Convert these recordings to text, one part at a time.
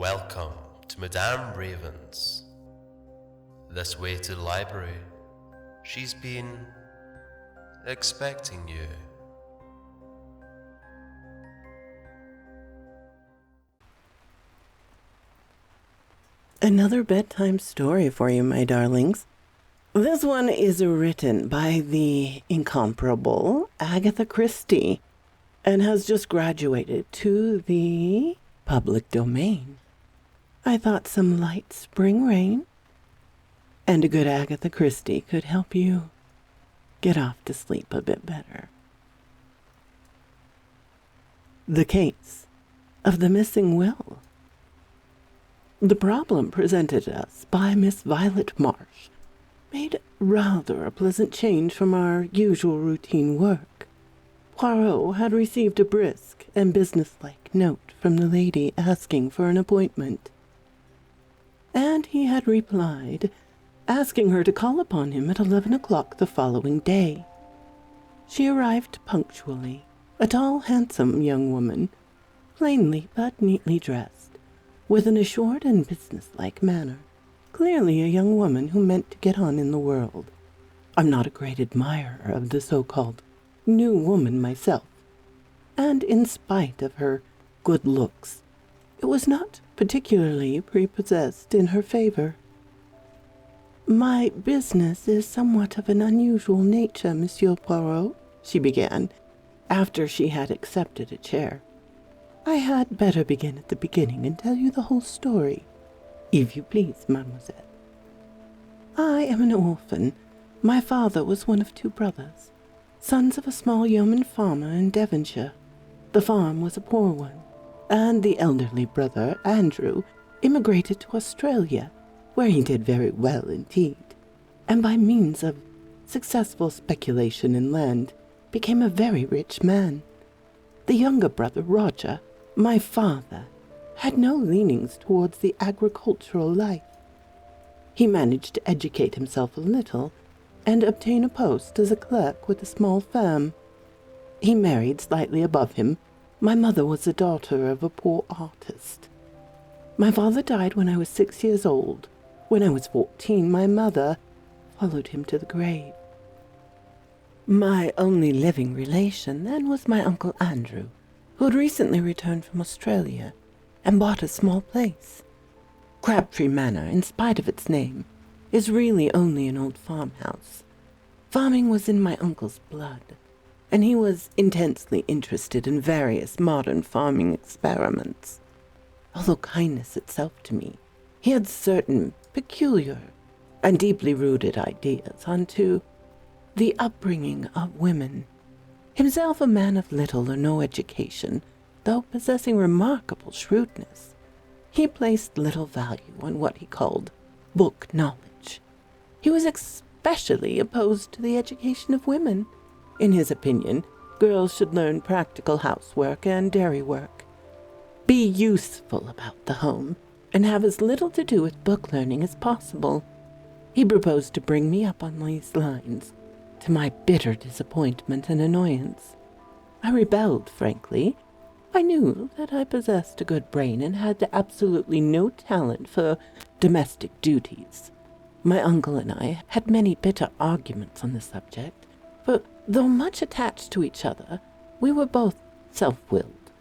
Welcome to Madame Raven's. This way to the library. She's been expecting you. Another bedtime story for you, my darlings. This one is written by the incomparable Agatha Christie and has just graduated to the public domain. I thought some light spring rain and a good Agatha Christie could help you get off to sleep a bit better. The case of the missing will. The problem presented us by Miss Violet Marsh made rather a pleasant change from our usual routine work. Poirot had received a brisk and businesslike note from the lady asking for an appointment, and he had replied, asking her to call upon him at 11 o'clock the following day. She arrived punctually, a tall, handsome young woman, plainly but neatly dressed, with an assured and businesslike manner, clearly a young woman who meant to get on in the world. I'm not a great admirer of the so-called new woman myself, and in spite of her good looks, it was not particularly prepossessed in her favor. "My business is somewhat of an unusual nature, Monsieur Poirot," she began, after she had accepted a chair. "I had better begin at the beginning and tell you the whole story, if you please, mademoiselle. I am an orphan. My father was one of two brothers, sons of a small yeoman farmer in Devonshire. The farm was a poor one, and the elderly brother, Andrew, immigrated to Australia, where he did very well indeed, and by means of successful speculation in land, became a very rich man. The younger brother, Roger, my father, had no leanings towards the agricultural life. He managed to educate himself a little and obtain a post as a clerk with a small firm. He married slightly above him. My mother was the daughter of a poor artist. My father died when I was 6 years old. When I was 14, my mother followed him to the grave. My only living relation then was my Uncle Andrew, who had recently returned from Australia and bought a small place. Crabtree Manor, in spite of its name, is really only an old farmhouse. Farming was in my uncle's blood, and he was intensely interested in various modern farming experiments. Although kindness itself to me, he had certain peculiar and deeply rooted ideas onto the upbringing of women. Himself a man of little or no education, though possessing remarkable shrewdness, he placed little value on what he called book knowledge. He was especially opposed to the education of women. In his opinion, girls should learn practical housework and dairy work, be useful about the home, and have as little to do with book learning as possible. He proposed to bring me up on these lines, to my bitter disappointment and annoyance. I rebelled, frankly. I knew that I possessed a good brain and had absolutely no talent for domestic duties. My uncle and I had many bitter arguments on the subject, for though much attached to each other, we were both self-willed.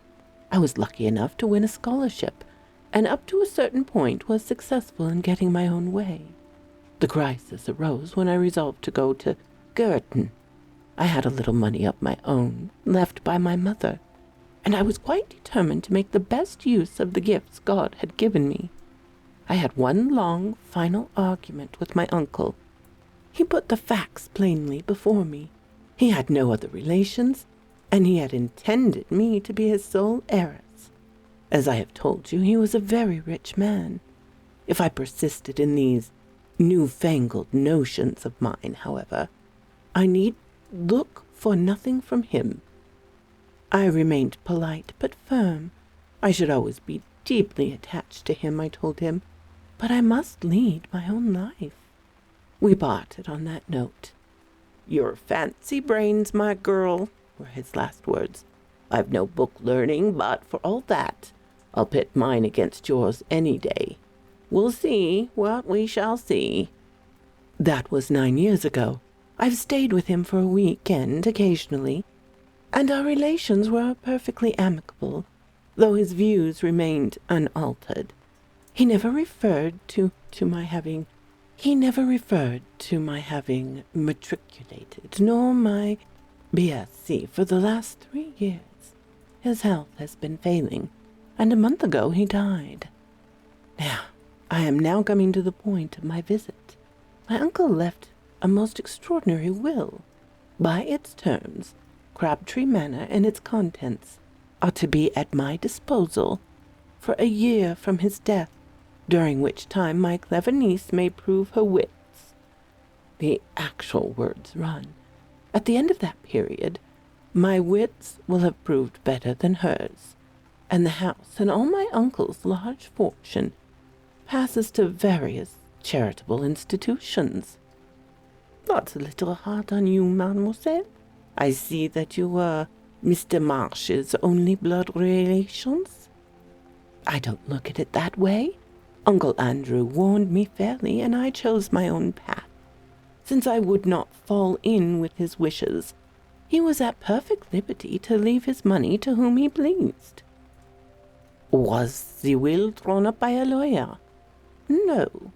I was lucky enough to win a scholarship, and up to a certain point was successful in getting my own way. The crisis arose when I resolved to go to Girton. I had a little money of my own, left by my mother, and I was quite determined to make the best use of the gifts God had given me. I had one long, final argument with my uncle. He put the facts plainly before me. He had no other relations, and he had intended me to be his sole heiress. As I have told you, he was a very rich man. If I persisted in these newfangled notions of mine, however, I need look for nothing from him. I remained polite but firm. I should always be deeply attached to him, I told him, but I must lead my own life. We parted on that note. "Your fancy brains, my girl," were his last words. "I've no book learning, but for all that, I'll pit mine against yours any day. We'll see what we shall see. That was 9 years ago. I've stayed with him for a weekend occasionally, and our relations were perfectly amicable, though his views remained unaltered. He never referred to my having matriculated, nor my BSc for the last 3 years. His health has been failing, and a month ago he died. Now, I am now coming to the point of my visit. My uncle left a most extraordinary will. By its terms, Crabtree Manor and its contents are to be at my disposal for a year from his death, during which time my clever niece may prove her wits. The actual words run, at the end of that period, my wits will have proved better than hers, and the house and all my uncle's large fortune passes to various charitable institutions. That's a little hard on you, mademoiselle. I see that you were Mr. Marsh's only blood relations. I don't look at it that way. Uncle Andrew warned me fairly, and I chose my own path. Since I would not fall in with his wishes, he was at perfect liberty to leave his money to whom he pleased. Was the will drawn up by a lawyer? No.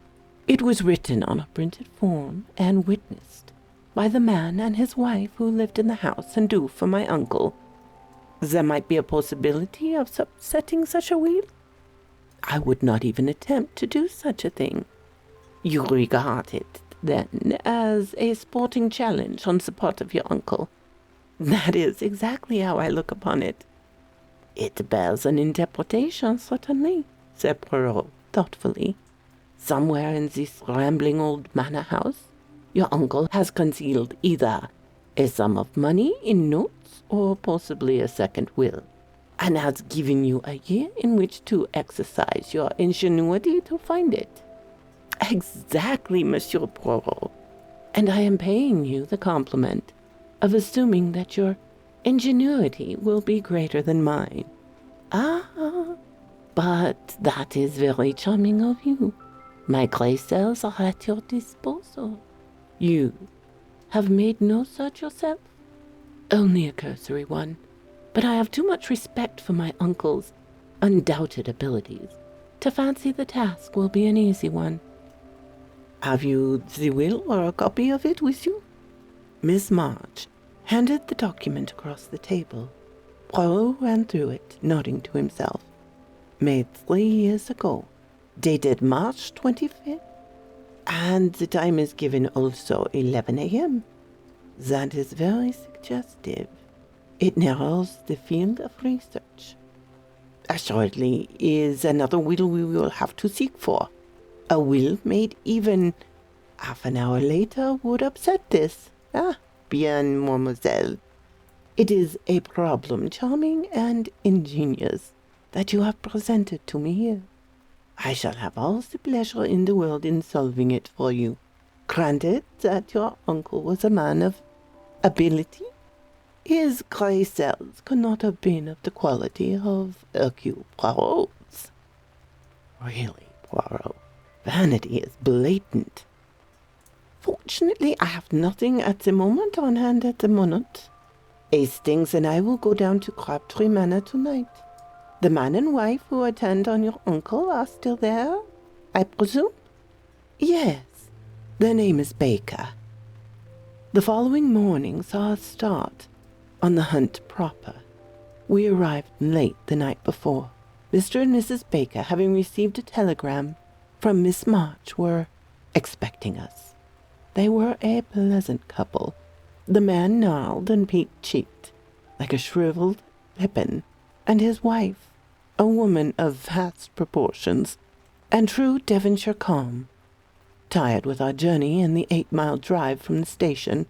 It was written on a printed form and witnessed by the man and his wife who lived in the house and do for my uncle. There might be a possibility of upsetting such a will? I would not even attempt to do such a thing. You regard it, then, as a sporting challenge on the part of your uncle. That is exactly how I look upon it. It bears an interpretation, certainly, said Poirot thoughtfully. Somewhere in this rambling old manor house, your uncle has concealed either a sum of money in notes or possibly a second will, and has given you a year in which to exercise your ingenuity to find it. Exactly, Monsieur Poirot, and I am paying you the compliment of assuming that your ingenuity will be greater than mine. Ah, but that is very charming of you. My grey cells are at your disposal. You have made no search yourself? Only a cursory one, but I have too much respect for my uncle's undoubted abilities to fancy the task will be an easy one. Have you the will or a copy of it with you? Miss March handed the document across the table. Poirot ran through it, nodding to himself. Made 3 years ago, dated March 25th, and the time is given also 11 a.m. That is very suggestive. It narrows the field of research. Assuredly is another will we will have to seek for. A will made even half an hour later would upset this. Ah, bien, mademoiselle. It is a problem charming and ingenious that you have presented to me here. I shall have all the pleasure in the world in solving it for you. Granted that your uncle was a man of ability, his grey cells could not have been of the quality of Hercule Poirot's. Really, Poirot, vanity is blatant. Fortunately, I have nothing at the moment on hand at the moment. Hastings and I will go down to Crabtree Manor tonight. The man and wife who attend on your uncle are still there, I presume? Yes, their name is Baker. The following morning saw us start on the hunt proper. We arrived late the night before. Mr. and Mrs. Baker, having received a telegram from Miss March, were expecting us. They were a pleasant couple. The man gnarled and peak-cheeked, like a shriveled pippin, and his wife, a woman of vast proportions, and true Devonshire calm. Tired with our journey and the 8-mile drive from the station,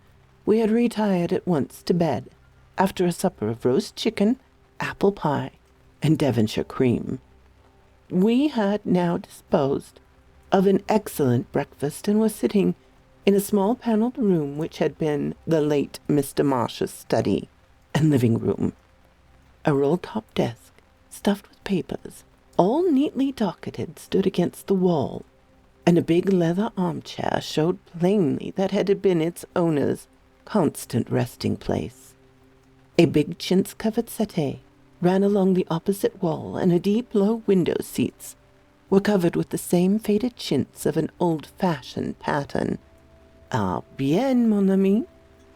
we had retired at once to bed, after a supper of roast chicken, apple pie, and Devonshire cream. We had now disposed of an excellent breakfast and were sitting in a small panelled room which had been the late Mr. Marsh's study and living room. A roll-top desk, stuffed with papers, all neatly docketed, stood against the wall, and a big leather armchair showed plainly that had been its owner's constant resting place. A big chintz-covered settee ran along the opposite wall, and a deep, low window seats were covered with the same faded chintz of an old-fashioned pattern. "Ah, bien, mon ami,"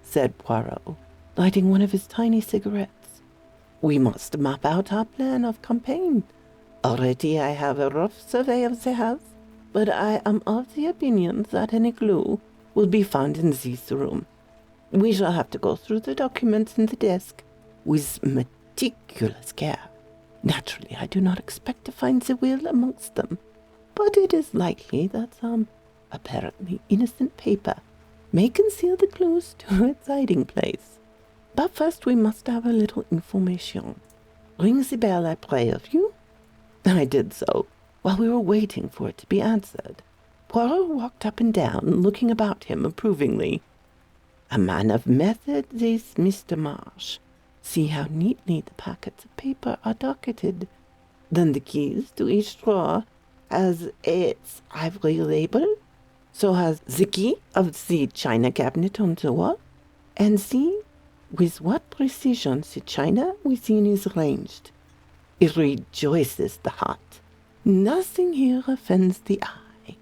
said Poirot, lighting one of his tiny cigarettes. "We must map out our plan of campaign. Already I have a rough survey of the house, but I am of the opinion that any clue will be found in this room. We shall have to go through the documents in the desk with meticulous care. Naturally, I do not expect to find the will amongst them, but it is likely that some apparently innocent paper may conceal the clues to its hiding place. But first we must have a little information. Ring the bell, I pray of you." I did so, while we were waiting for it to be answered. Poirot walked up and down, looking about him approvingly. "A man of method, this Mr. Marsh. See how neatly the packets of paper are docketed. Then the keys to each drawer has its ivory label. So has the key of the china cabinet on the wall. And see with what precision the china within is arranged. It rejoices the heart. Nothing here offends the eye."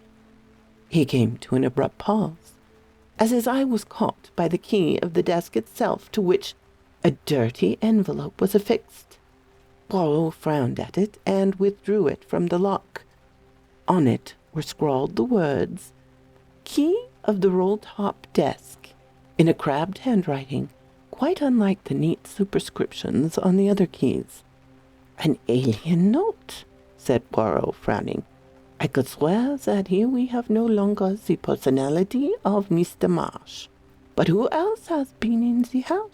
He came to an abrupt pause, as his eye was caught by the key of the desk itself, to which a dirty envelope was affixed. Poirot frowned at it and withdrew it from the lock. On it were scrawled the words, "Key of the roll-top desk," in a crabbed handwriting, quite unlike the neat superscriptions on the other keys. "An alien note," said Poirot, frowning. "I could swear that here we have no longer the personality of Mr. Marsh. But who else has been in the house?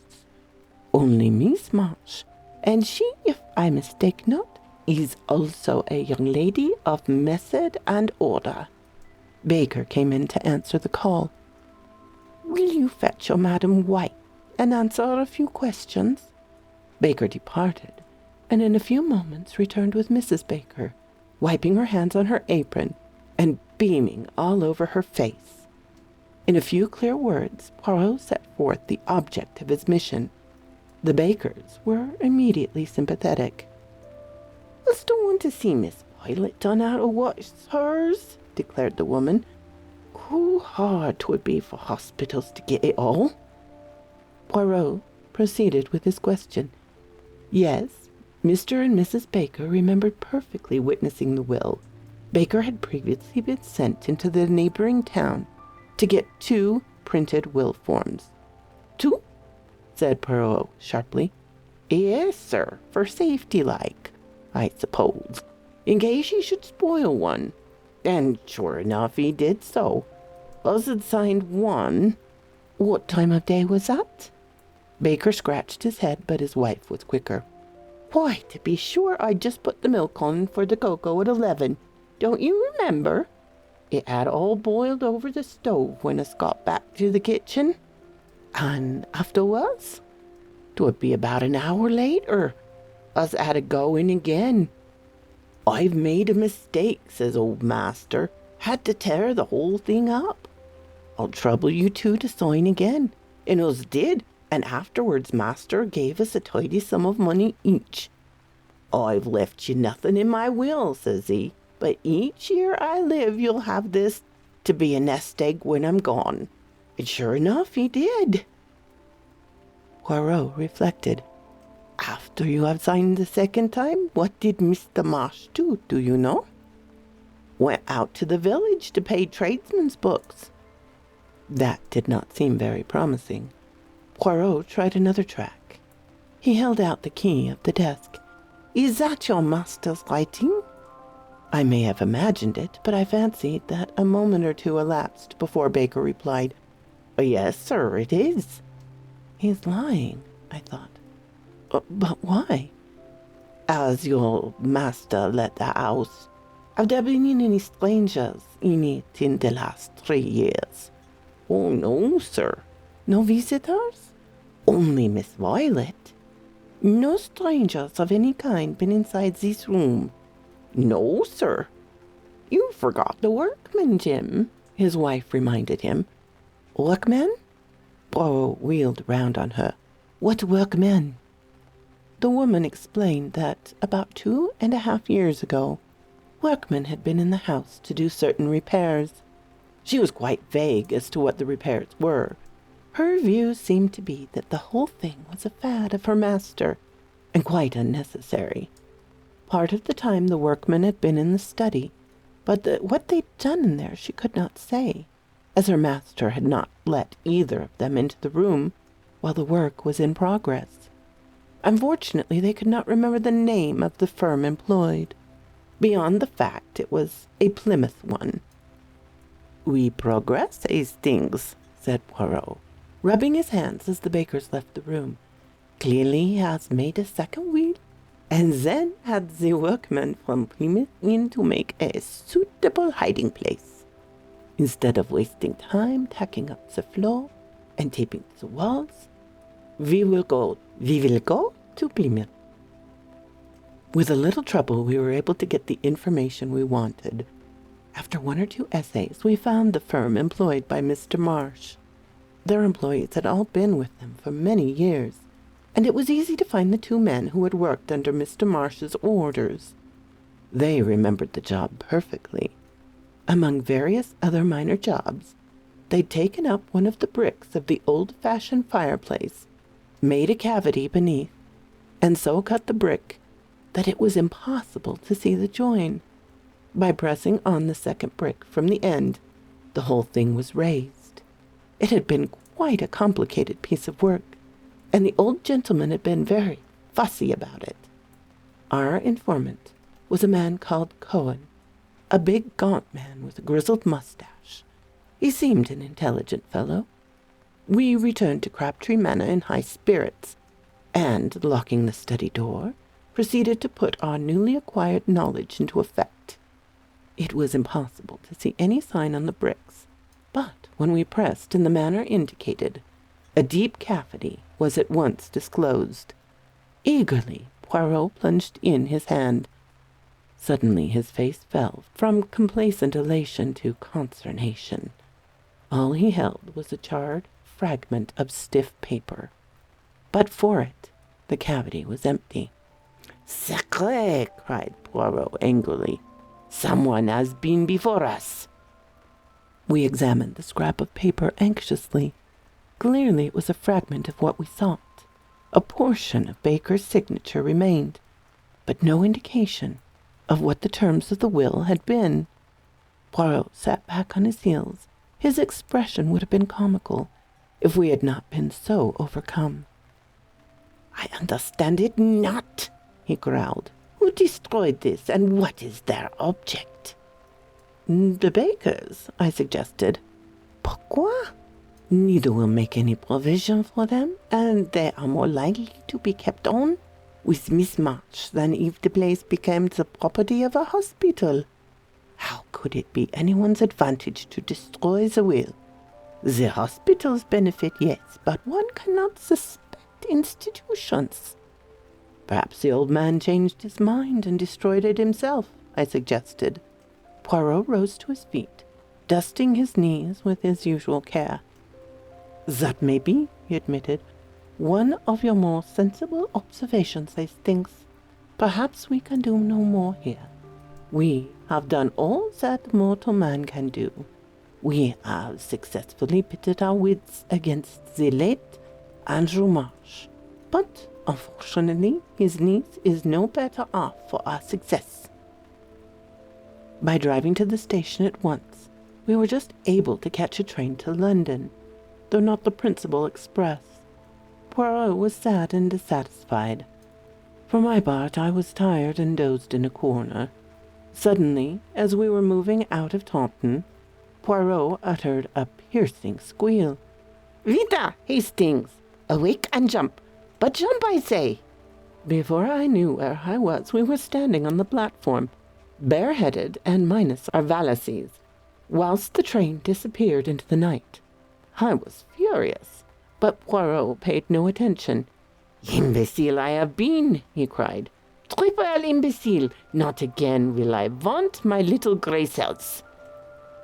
Only Miss Marsh, and she, if I mistake not, is also a young lady of method and order." Baker came in to answer the call. "Will you fetch your Madam White and answer a few questions?" Baker departed, and in a few moments returned with Mrs. Baker, wiping her hands on her apron and beaming all over her face. In a few clear words, Poirot set forth the object of his mission. The Bakers were immediately sympathetic. "I still want to see Miss Violet done out of what's hers," declared the woman. "How hard 'twould be for hospitals to get it all." Poirot proceeded with his question. Yes, Mr. and Mrs. Baker remembered perfectly witnessing the will. Baker had previously been sent into the neighboring town to get 2 printed will forms. 2? Said Poirot sharply. "Yes, sir, for safety like, I suppose, in case he should spoil one." And sure enough he did so. Us had signed one. What time of day was that? Baker scratched his head, but his wife was quicker. "Why, to be sure, I just put the milk on for the cocoa at 11. Don't you remember? It had all boiled over the stove when us got back to the kitchen. And afterwards, 'twould be about an hour later, us had to go in again. 'I've made a mistake,' says old master. 'Had to tear the whole thing up. I'll trouble you two to sign again.' And us did, and afterwards master gave us a tidy sum of money each. 'I've left you nothing in my will,' says he, 'but each year I live you'll have this to be a nest egg when I'm gone.' And sure enough he did." Poirot reflected. "After you have signed the second time, what did Mr. Marsh do you know?" "Went out to the village to pay tradesmen's books." That did not seem very promising. Poirot tried another track. He held out the key of the desk. "Is that your master's writing?" I may have imagined it, but I fancied that a moment or two elapsed before Baker replied, "Yes, sir, it is." "He's lying," I thought. But why?" "As your master let the house. Have there been any strangers in it in the last 3 years?" "Oh, no, sir." "No visitors?" "Only Miss Violet." "No strangers of any kind been inside this room?" "No, sir." "You forgot the workman, Jim," his wife reminded him. "Workman?" Poirot wheeled round on her. "What workmen?" The woman explained that about 2.5 years ago, workmen had been in the house to do certain repairs. She was quite vague as to what the repairs were. Her view seemed to be that the whole thing was a fad of her master, and quite unnecessary. Part of the time the workmen had been in the study, but what they'd done in there she could not say, as her master had not let either of them into the room while the work was in progress. Unfortunately, they could not remember the name of the firm employed, beyond the fact it was a Plymouth one. "We progress Hastings," said Poirot, rubbing his hands as the bakers left the room. "Clearly he has made a second wheel, and then had the workmen from Plymouth in to make a suitable hiding place. Instead of wasting time tacking up the floor and taping the walls, we will go to Plymouth." With a little trouble, we were able to get the information we wanted. After 1 or 2 essays, we found the firm employed by Mr. Marsh. Their employees had all been with them for many years, and it was easy to find the 2 men who had worked under Mr. Marsh's orders. They remembered the job perfectly. Among various other minor jobs, they'd taken up one of the bricks of the old-fashioned fireplace, made a cavity beneath, and so cut the brick that it was impossible to see the join. By pressing on the second brick from the end, the whole thing was raised. It had been quite a complicated piece of work, and the old gentleman had been very fussy about it. Our informant was a man called Cohen, a big gaunt man with a grizzled mustache. He seemed an intelligent fellow. We returned to Crabtree Manor in high spirits, and, locking the study door, proceeded to put our newly acquired knowledge into effect. It was impossible to see any sign on the bricks, but when we pressed in the manner indicated, a deep cavity was at once disclosed. Eagerly, Poirot plunged in his hand. Suddenly his face fell from complacent elation to consternation. All he held was a charred fragment of stiff paper. But for it, the cavity was empty. "Sacré!" cried Poirot angrily. "Someone has been before us." We examined the scrap of paper anxiously. Clearly it was a fragment of what we sought. A portion of Baker's signature remained, but no indication of what the terms of the will had been. Poirot sat back on his heels. His expression would have been comical if we had not been so overcome. "I understand it not," he growled. "Who destroyed this, and what is their object?" "The bakers," I suggested. "Pourquoi?" "Neither will make any provision for them, and they are more likely to be kept on with Miss March than if the place became the property of a hospital. How could it be anyone's advantage to destroy the will? The hospitals benefit, yes, but one cannot suspect institutions." "Perhaps the old man changed his mind and destroyed it himself," I suggested. Poirot rose to his feet, dusting his knees with his usual care. "That may be," he admitted. "One of your more sensible observations, I think. Perhaps we can do no more here. We have done all that mortal man can do. We have successfully pitted our wits against the late Andrew Marsh, but unfortunately his niece is no better off for our success." By driving to the station at once, we were just able to catch a train to London, though not the principal express. Poirot was sad and dissatisfied. For my part, I was tired and dozed in a corner. Suddenly, as we were moving out of Taunton, Poirot uttered a piercing squeal. "Vita, Hastings! Awake and jump! But jump, I say!" Before I knew where I was, we were standing on the platform, bareheaded and minus our valises, whilst the train disappeared into the night. I was furious, but Poirot paid no attention. "Imbecile I have been," he cried. triple imbecile! Not again will I want my little grey cells."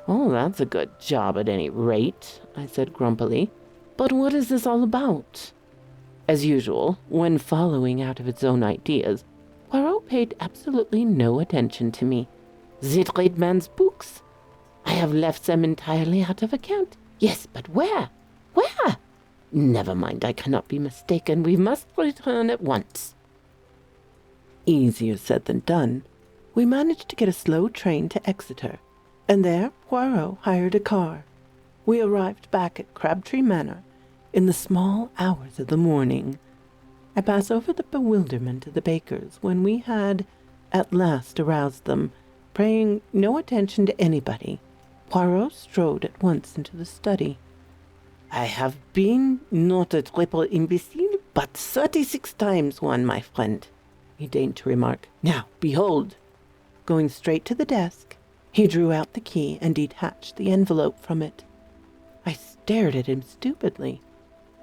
"Oh, that's a good job at any rate," I said grumpily. "But what is this all about?" As usual, when following out of its own ideas, Poirot paid absolutely no attention to me. "The great man's books? I have left them entirely out of account. Yes, but where? Where? Never mind, I cannot be mistaken. We must return at once." Easier said than done. We managed to get a slow train to Exeter, and there Poirot hired a car. We arrived back at Crabtree Manor in the small hours of the morning. I pass over the bewilderment of the bakers when we had at last aroused them. Paying no attention to anybody, Poirot strode at once into the study. "I have been not a triple imbecile, but 36 times one, my friend," he deigned to remark. "Now, behold." Going straight to the desk, he drew out the key and detached the envelope from it. I stared at him stupidly.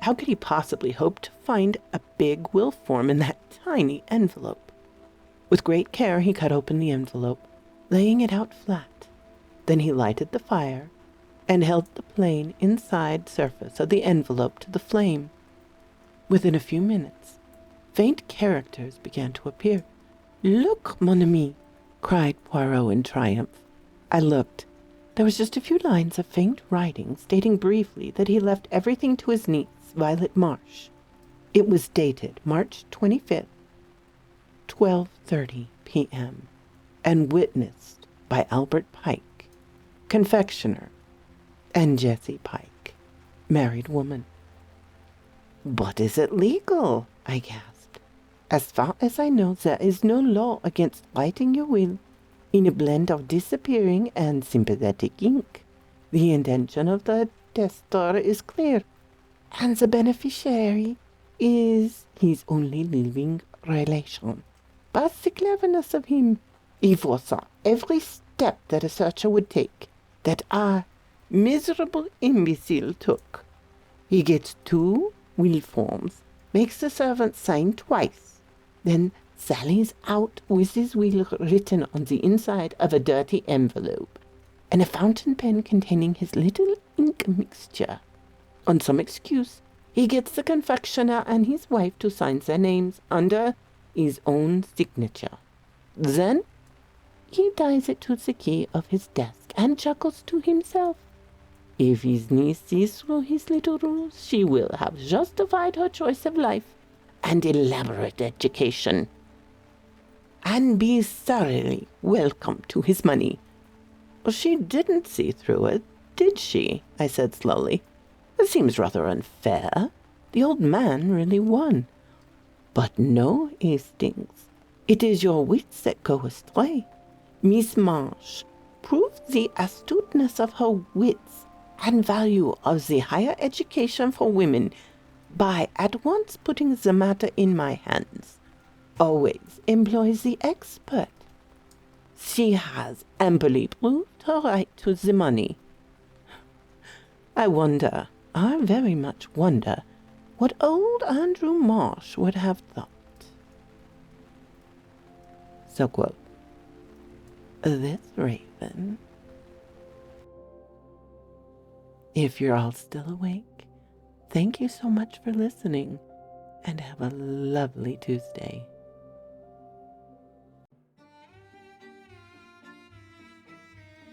How could he possibly hope to find a big will form in that tiny envelope? With great care he cut open the envelope, laying it out flat. Then he lighted the fire and held the plain inside surface of the envelope to the flame. Within a few minutes, faint characters began to appear. "Look, mon ami!" cried Poirot in triumph. I looked. There was just a few lines of faint writing stating briefly that he left everything to his niece, Violet Marsh. It was dated March 25th, 12:30 p.m., and witnessed by Albert Pike, confectioner, and Jessie Pike, married woman. "But is it legal?" I gasped. "As far as I know, there is no law against writing your will in a blend of disappearing and sympathetic ink. The intention of the testator is clear, and the beneficiary is his only living relation. But the cleverness of him, he foresaw every step that a searcher would take, that our miserable imbecile took. He gets 2 will forms, makes the servant sign twice, then sallies out with his will written on the inside of a dirty envelope, and a fountain pen containing his little ink mixture. On some excuse, he gets the confectioner and his wife to sign their names under his own signature. Then he ties it to the key of his desk and chuckles to himself. If his niece sees through his little rules, she will have justified her choice of life and elaborate education, and be thoroughly welcome to his money." "She didn't see through it, did she?" I said slowly. "It seems rather unfair. The old man really won. But no, Hastings. It is your wits that go astray. Miss Marsh proved the astuteness of her wits and value of the higher education for women by at once putting the matter in my hands. Always employs the expert. She has amply proved her right to the money. I wonder, I very much wonder, what old Andrew Marsh would have thought." So quote, "This raven." If you're all still awake, thank you so much for listening, and have a lovely Tuesday.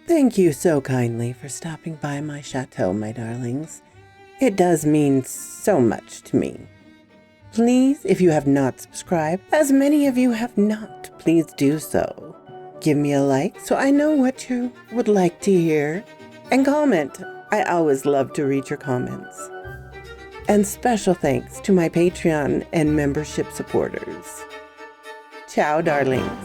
Thank you so kindly for stopping by my chateau, my darlings. It does mean so much to me. Please, if you have not subscribed, as many of you have not, please do so. Give me a like so I know what you would like to hear, and comment. I always love to read your comments. And special thanks to my Patreon and membership supporters. Ciao, darlings.